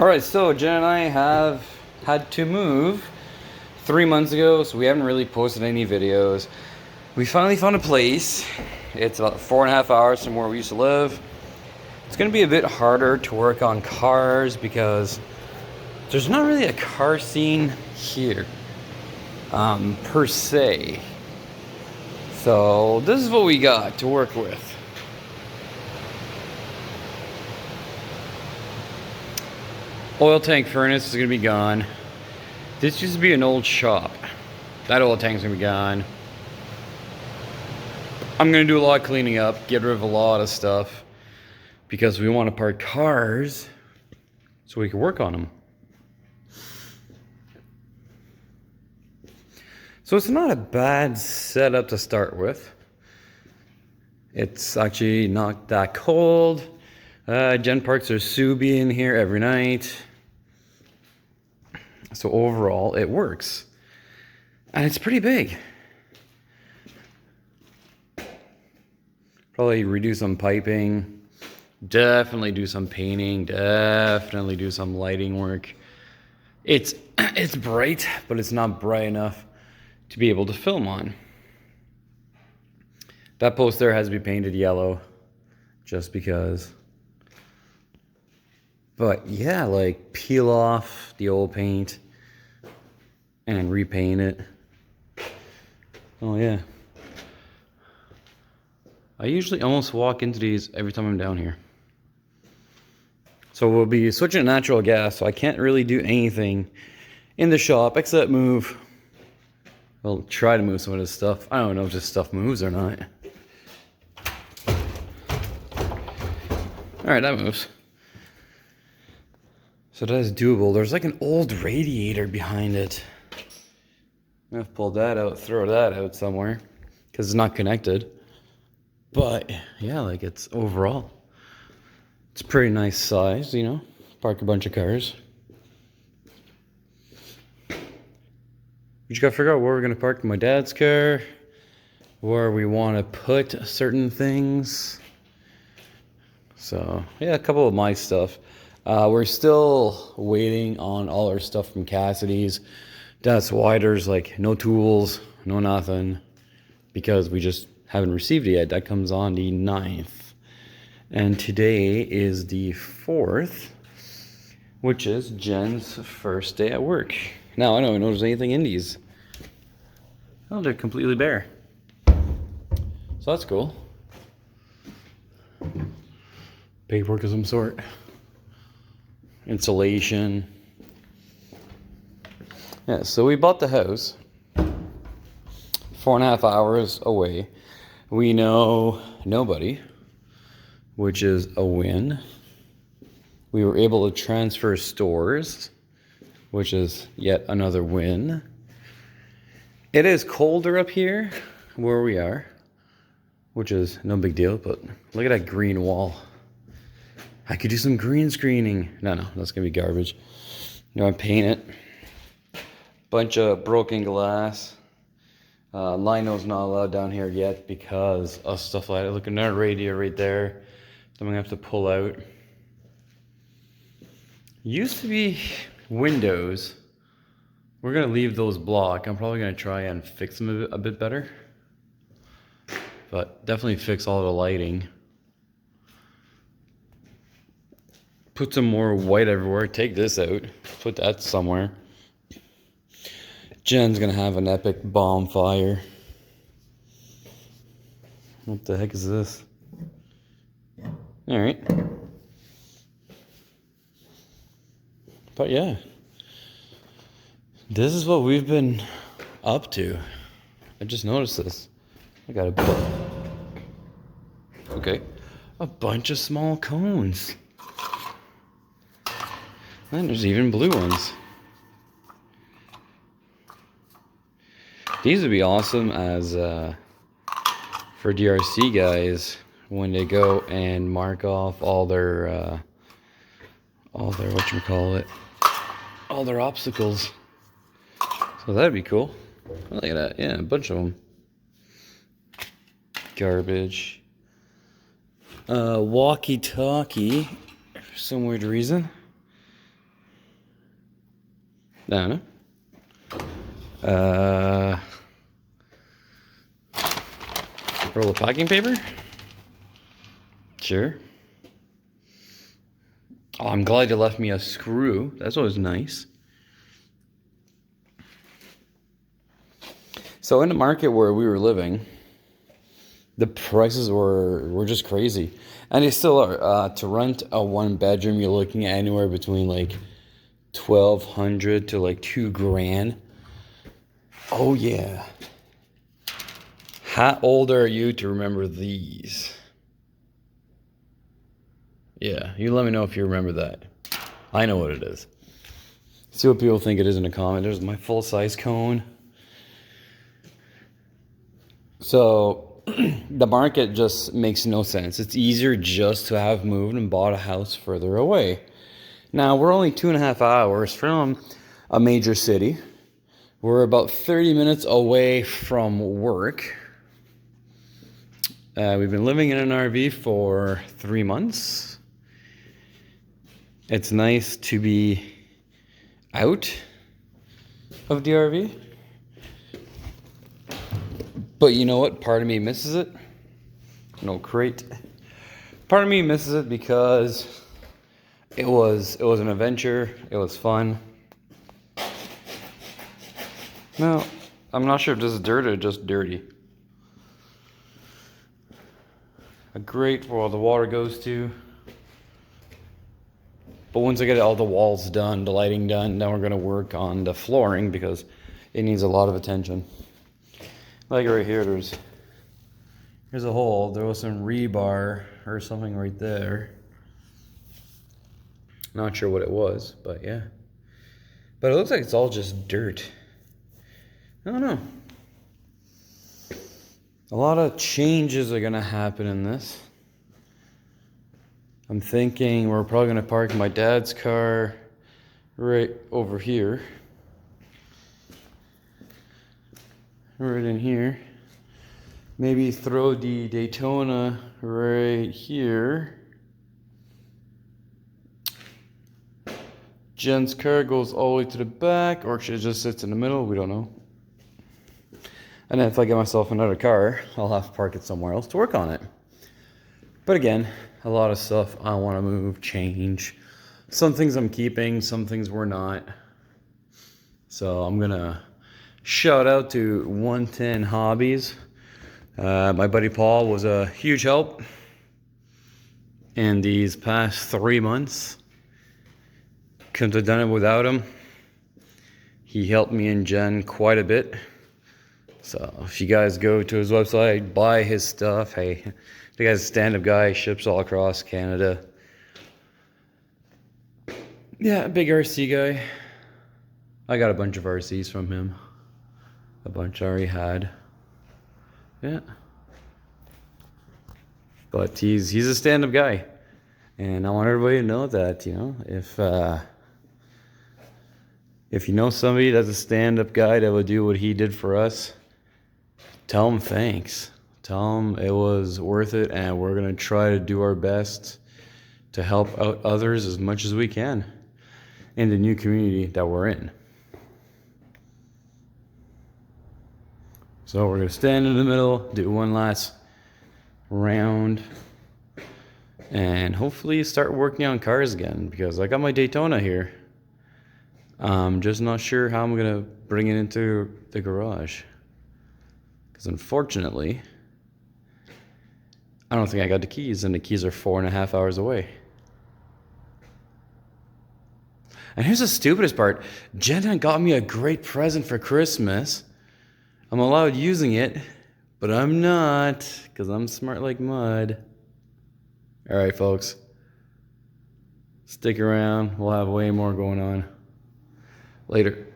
Alright, so Jen and I have had to move 3 months ago, so we haven't really posted any videos. We finally found a place. It's about 4.5 hours from where we used to live. It's going to be a bit harder to work on cars because there's not really a car scene here, per se. So this is what we got to work with. Oil tank furnace is going to be gone. This used to be an old shop. That oil tank's going to be gone. I'm going to do a lot of cleaning up, get rid of a lot of stuff, because we want to park cars so we can work on them. So it's not a bad setup to start with. It's actually not that cold. Jen parks her Subi in here every night. So overall, it works. And it's pretty big. Probably redo some piping. Definitely do some painting. Definitely do some lighting work. It's bright, but it's not bright enough to be able to film on. That post there has to be painted yellow, just because. But yeah, like peel off the old paint and repaint it. Oh yeah. I usually almost walk into these every time I'm down here. So we'll be switching to natural gas, so I can't really do anything in the shop except move. Well, try to move some of this stuff. I don't know if this stuff moves or not. Alright, that moves. So that is doable. There's like an old radiator behind it. I'm gonna pull that out, throw that out somewhere, because it's not connected. But yeah, like it's overall, it's a pretty nice size, you know. Park a bunch of cars. We just gotta figure out where we're gonna park my dad's car, where we want to put certain things. So yeah, a couple of my stuff. We're still waiting on all our stuff from Cassidy's. That's why there's like no tools, no nothing, because we just haven't received it yet. That comes on the 9th. And today is the 4th, which is Jen's first day at work. Now, I don't even know if there's anything in these. Oh, they're completely bare. So that's cool. Paperwork of some sort. Insulation. Yeah, so we bought the house 4.5 hours away. We know nobody, which is a win. We were able to transfer stores, which is yet another win. It is colder up here where we are, which is no big deal, but look at that green wall. I could do some green screening. No, that's gonna be garbage. You know, I paint it. Bunch of broken glass. Lino's not allowed down here yet because of stuff like that. Look at that radiator right there. So I'm gonna have to pull out. Used to be windows. We're gonna leave those block. I'm probably gonna try and fix them a bit better. But definitely fix all the lighting. Put some more white everywhere. Take this out. Put that somewhere. Jen's gonna have an epic bonfire. What the heck is this? Alright. But yeah. This is what we've been up to. I just noticed this. I got a bunch of small cones. And there's even blue ones. These would be awesome as for DRC guys when they go and mark off all their whatchamacallit, all their obstacles. So that'd be cool. Look at that. Yeah, a bunch of them. Garbage. Walkie-talkie for some weird reason. No. Roll of packing paper? Sure. Oh, I'm glad you left me a screw. That's always nice. So in the market where we were living, the prices were just crazy. And they still are. To rent a 1-bedroom, you're looking at anywhere between like $1,200 to like $2,000. Oh yeah. How old are you to remember these? Yeah, you let me know if you remember that. I know what it is. See what people think it is in the comment. There's my full-size cone. So the market just makes no sense. It's easier just to have moved and bought a house further away. Now, we're only 2.5 hours from a major city. We're about 30 minutes away from work. We've been living in an RV for 3 months. It's nice to be out of the RV. But you know what? Part of me misses it. No crate. Part of me misses it because it was an adventure. It was fun. No, I'm not sure if this is dirt or just dirty. A grate where all the water goes to. But once I get all the walls done, the lighting done, then we're going to work on the flooring because it needs a lot of attention. Like right here, here's a hole. There was some rebar or something right there. Not sure what it was, but yeah. But it looks like it's all just dirt. I don't know. A lot of changes are going to happen in this. I'm thinking we're probably going to park my dad's car right over here. Right in here. Maybe throw the Daytona right here. Jen's car goes all the way to the back, or actually it just sits in the middle, we don't know. And then if I get myself another car, I'll have to park it somewhere else to work on it. But again, a lot of stuff I want to move, change. Some things I'm keeping, some things we're not. So I'm going to shout out to 110 Hobbies. My buddy Paul was a huge help in these past 3 months. Couldn't have done it without him. He helped me and Jen quite a bit. So if you guys go to his website, buy his stuff. Hey, the guy's a stand-up guy, ships all across Canada. Yeah, big RC guy. I got a bunch of RCs from him. A bunch I already had. Yeah. But he's a stand-up guy. And I want everybody to know that, you know, if you know somebody that's a stand-up guy that would do what he did for us, tell him thanks. Tell him it was worth it, and we're going to try to do our best to help out others as much as we can in the new community that we're in. So we're going to stand in the middle, do one last round, and hopefully start working on cars again, because I got my Daytona here. I'm just not sure how I'm going to bring it into the garage. Because unfortunately, I don't think I got the keys, and the keys are 4.5 hours away. And here's the stupidest part. Jenna got me a great present for Christmas. I'm allowed using it, but I'm not, because I'm smart like mud. All right, folks. Stick around. We'll have way more going on. Later.